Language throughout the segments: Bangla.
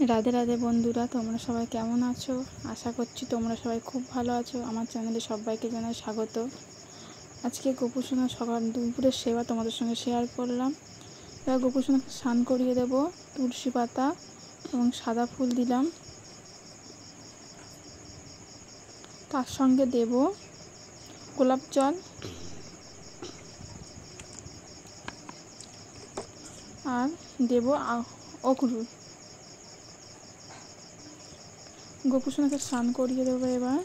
রাধে রাধে বন্ধুরা, তোমরা সবাই কেমন আছো? আশা করছি তোমরা সবাই খুব ভালো আছো। আমার চ্যানেলে সবাইকে জানাই স্বাগত। আজকে গোপুসোনা সকাল দুপুরের সেবা তোমাদের সঙ্গে শেয়ার করলাম। এবার গোপুসোনাকে স্নান করিয়ে দেব। তুলসী পাতা এবং সাদা ফুল দিলাম, তার সঙ্গে দেব গোলাপ জল আর দেব অকরুল। গোপুসোনাকে স্নান করিয়ে দেবো। এবার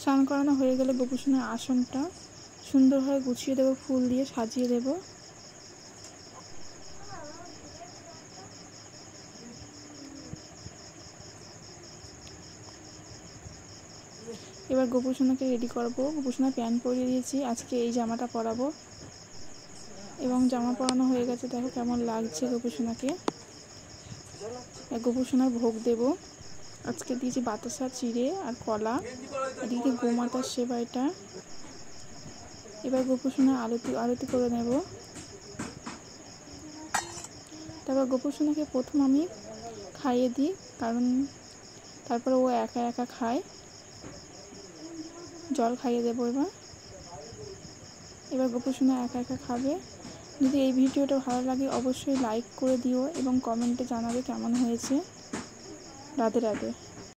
স্নান করানো হয়ে গেলে গোপুসোনার আসনটা সুন্দরভাবে গুছিয়ে দেবো, ফুল দিয়ে সাজিয়ে দেব। এবার গোপুসোনাকে রেডি করবো। গোপুসোনার প্যান্ট পরিয়ে দিয়েছি, আজকে এই জামাটা পরাবো এবং জামা পরানো হয়ে গেছে। দেখো কেমন লাগছে গোপুসোনাকে। গোপুসোনার ভোগ দেব। আজকে দিয়েছি বাতাসা, চিড়ে আর কলা। এদিকে গোমাতার সেবা এটা। এবার গোপুসোনার আরতি করে নেব। তারপর গোপুসোনাকে প্রথম আমি খাইয়ে দিই, কারণ তারপরে ও একা একা খায়। জল খাইয়ে দেবো। এবার গোপুসোনা একা একা খাবে। যদি এই ভিডিওটা ভালো লাগে অবশ্যই লাইক করে দিও এবং কমেন্টে জানাবে কেমন হয়েছে। রাধে রাধে।